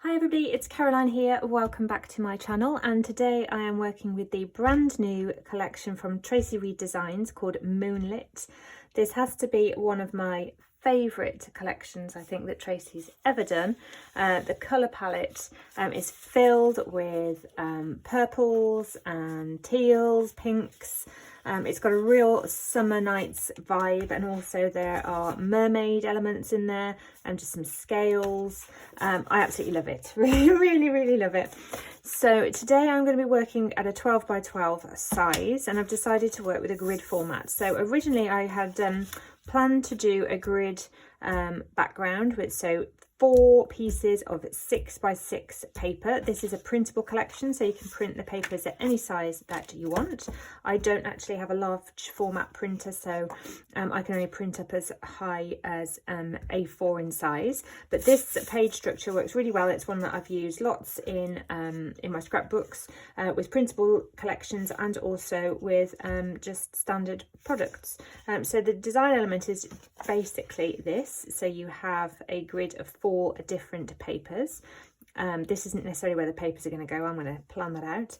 Hi everybody, it's Caroline here. Welcome back to my channel, and today I am working with the brand new collection from Traci Reed Designs called Moonlit. This has to be one of my favourite collections I think that Traci's ever done. The colour palette is filled with purples and teals, pinks. It's got a real summer nights vibe, and also there are mermaid elements in there and just some scales. I absolutely love it. Really love it. So today I'm going to be working at a 12 by 12 size, and I've decided to work with a grid format. So originally I had planned to do a grid background with 4 pieces of 6 by 6 paper. This is a printable collection, so you can print the papers at any size that you want. I don't actually have a large format printer, so I can only print up as high as A4 in size. But this page structure works really well. It's one that I've used lots in my scrapbooks, with printable collections and also with just standard products. So the design element is basically this. So you have a grid of 4 different papers. This isn't necessarily where the papers are going to go. I'm going to plan that out.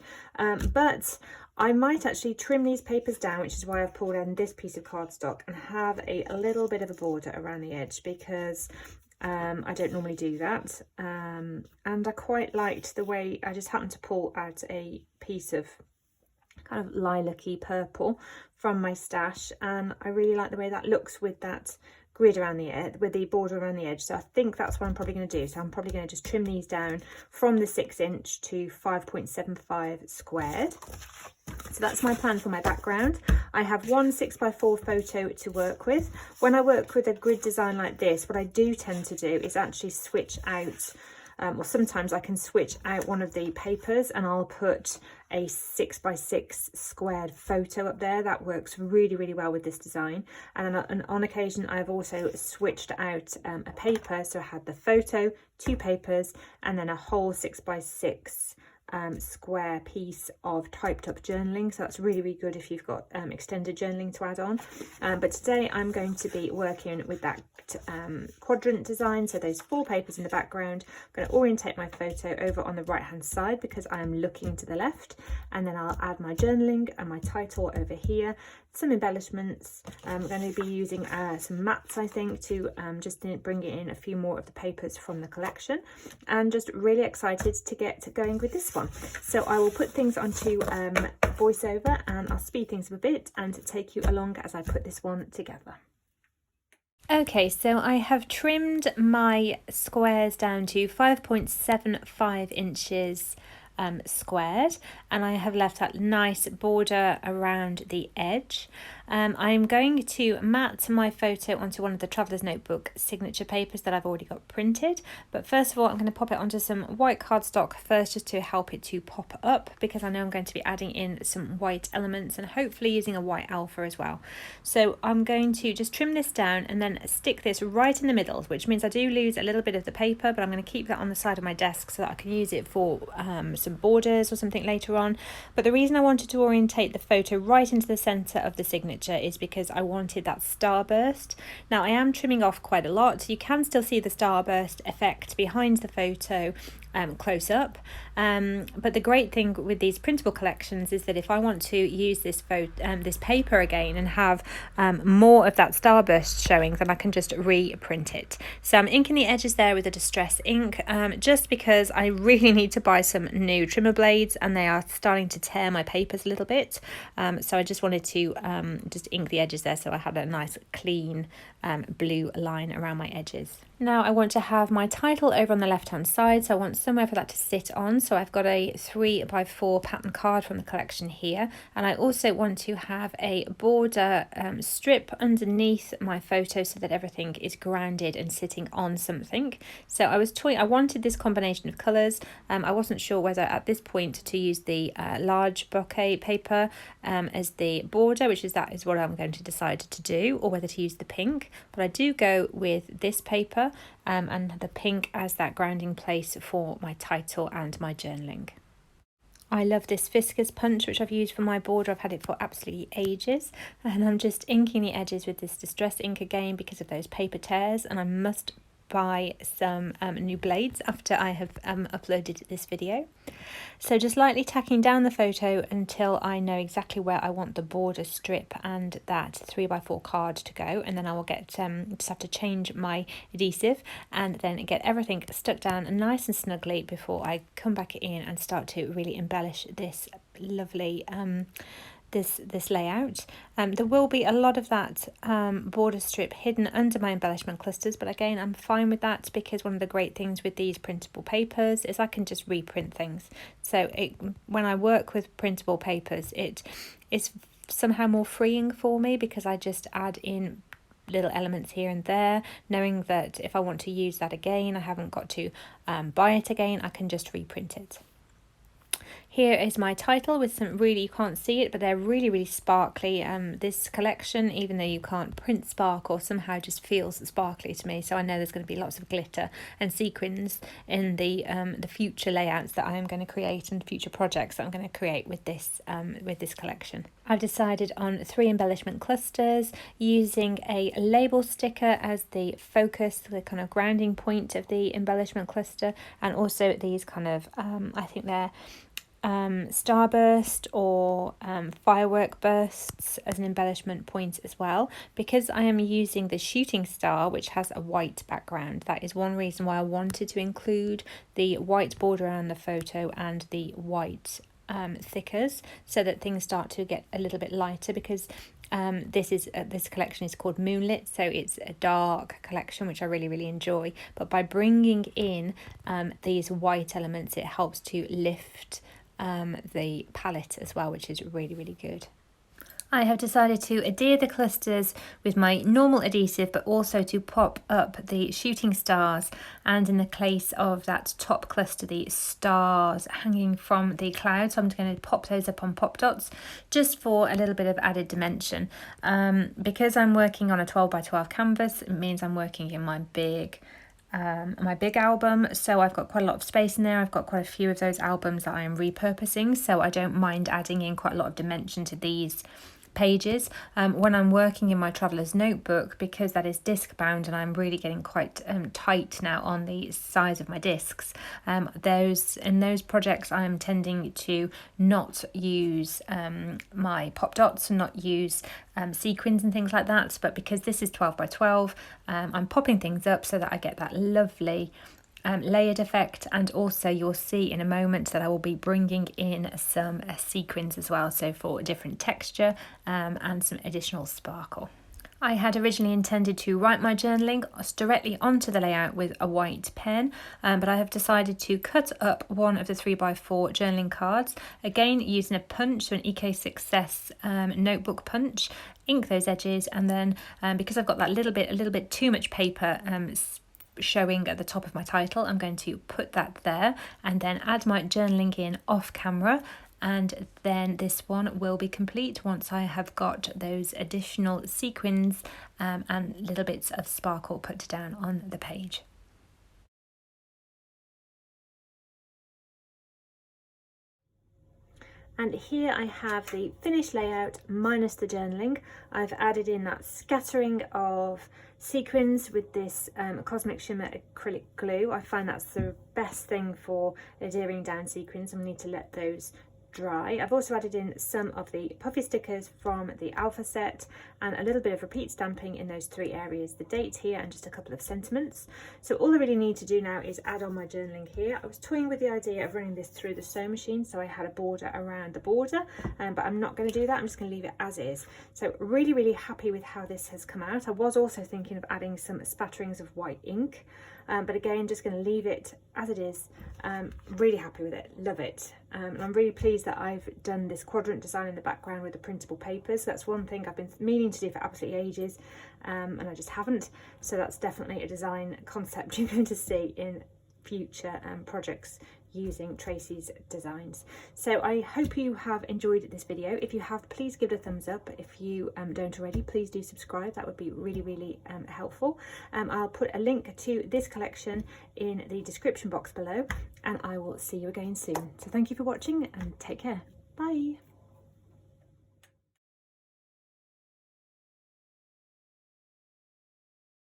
But I might actually trim these papers down, which is why I've pulled in this piece of cardstock and have a little bit of a border around the edge, because I don't normally do that. And I quite liked the way I just happened to pull out a piece of kind of lilac-y purple from my stash, and I really like the way that looks with that grid around the edge, with the border around the edge. So I think that's what I'm probably going to do. So I'm probably going to just trim these down from the 6" to 5.75 squared. So that's my plan for my background. I have one 6x4 photo to work with. When I work with a grid design like this, what I do tend to do is actually switch out, or sometimes I can switch out one of the papers and I'll put a 6x6 squared photo up there. That works really well with this design. And on occasion I've also switched out a paper, so I had the photo, 2 papers, and then a whole 6x6 square piece of typed up journaling. So that's really good if you've got extended journaling to add on. But today I'm going to be working with that quadrant design, so those 4 papers in the background. I'm going to orientate my photo over on the right hand side because I am looking to the left, and then I'll add my journaling and my title over here, some embellishments. I'm going to be using some mats, I think, to just bring in a few more of the papers from the collection, and just really excited to get going with this one. So I will put things onto voiceover, and I'll speed things up a bit and take you along as I put this one together. Okay, so I have trimmed my squares down to 5.75 inches squared, and I have left that nice border around the edge. I'm going to mat my photo onto one of the Traveller's Notebook signature papers that I've already got printed, but first of all I'm going to pop it onto some white cardstock first, just to help it to pop up, because I know I'm going to be adding in some white elements and hopefully using a white alpha as well. So I'm going to just trim this down and then stick this right in the middle, which means I do lose a little bit of the paper, but I'm going to keep that on the side of my desk so that I can use it for some borders or something later on. But the reason I wanted to orientate the photo right into the center of the signature is because I wanted that starburst. Now I am trimming off quite a lot. You can still see the starburst effect behind the photo close up, but the great thing with these printable collections is that if I want to use this this paper again and have more of that starburst showing, then I can just reprint it. So I'm inking the edges there with a distress ink, just because I really need to buy some new trimmer blades, and they are starting to tear my papers a little bit. So I just wanted to just ink the edges there so I had a nice clean blue line around my edges. Now I want to have my title over on the left hand side, so I want somewhere for that to sit on. So I've got a 3x4 pattern card from the collection here, and I also want to have a border strip underneath my photo so that everything is grounded and sitting on something. So I wanted this combination of colours. I wasn't sure whether at this point to use the large bouquet paper as the border, which is what I'm going to decide to do, or whether to use the pink, but I do go with this paper and the pink as that grounding place for my title and my journaling. I love this viscous punch, which I've used for my border. I've had it for absolutely ages, and I'm just inking the edges with this distress ink again because of those paper tears, and I must buy some new blades after I have uploaded this video. So just lightly tacking down the photo until I know exactly where I want the border strip and that 3x4 card to go, and then I will get just have to change my adhesive and then get everything stuck down nice and snugly before I come back in and start to really embellish this lovely this layout. There will be a lot of that border strip hidden under my embellishment clusters, but again, I'm fine with that because one of the great things with these printable papers is I can just reprint things. So when I work with printable papers, it is somehow more freeing for me because I just add in little elements here and there, knowing that if I want to use that again, I haven't got to buy it again, I can just reprint it. Here is my title with some really, you can't see it, but they're really, really sparkly. This collection, even though you can't print sparkle, somehow just feels sparkly to me. So I know there's going to be lots of glitter and sequins in the future layouts that I am going to create and future projects that I'm going to create with this collection. I've decided on 3 embellishment clusters using a label sticker as the focus, the kind of grounding point of the embellishment cluster, and also these kind of, I think they're starburst or firework bursts as an embellishment point as well, because I am using the shooting star which has a white background. That is one reason why I wanted to include the white border around the photo and the white thickers, so that things start to get a little bit lighter, because this collection is called Moonlit, so it's a dark collection which I really, really enjoy, but by bringing in these white elements, it helps to lift the palette as well, which is really, really good. I have decided to adhere the clusters with my normal adhesive, but also to pop up the shooting stars, and in the case of that top cluster, the stars hanging from the clouds. So I'm going to pop those up on pop dots just for a little bit of added dimension. Because I'm working on a 12x12 canvas, it means I'm working in my big album, so I've got quite a lot of space in there. I've got quite a few of those albums that I am repurposing, so I don't mind adding in quite a lot of dimension to these pages. When I'm working in my traveller's notebook, because that is disc bound and I'm really getting quite tight now on the size of my discs, in those projects I'm tending to not use my pop dots and not use sequins and things like that, but because this is 12x12, I'm popping things up so that I get that lovely layered effect, and also you'll see in a moment that I will be bringing in some sequins as well, so for different texture and some additional sparkle. I had originally intended to write my journaling directly onto the layout with a white pen, but I have decided to cut up one of the 3x4 journaling cards, again using a punch, so an EK Success notebook punch, ink those edges, and then because I've got that a little bit too much paper showing at the top of my title, I'm going to put that there and then add my journaling in off camera, and then this one will be complete once I have got those additional sequins and little bits of sparkle put down on the page. And here I have the finished layout minus the journaling. I've added in that scattering of sequins with this Cosmic Shimmer acrylic glue. I find that's the best thing for adhering down sequins, and we need to let those dry. I've also added in some of the puffy stickers from the Alpha set and a little bit of repeat stamping in those 3 areas, the date here and just a couple of sentiments. So all I really need to do now is add on my journaling here. I was toying with the idea of running this through the sewing machine, so I had a border around the border, but I'm not going to do that. I'm just going to leave it as is. So really, really happy with how this has come out. I was also thinking of adding some spatterings of white ink, but again, just going to leave it as it is. Really happy with it, love it. And I'm really pleased that I've done this quadrant design in the background with the printable papers. That's one thing I've been meaning to do for absolutely ages, and I just haven't. So that's definitely a design concept you're going to see in future projects using Traci's designs. So I hope you have enjoyed this video. If you have, please give it a thumbs up. If you don't already, please do subscribe. That would be really, really helpful. I'll put a link to this collection in the description box below, and I will see you again soon. So thank you for watching and take care. Bye.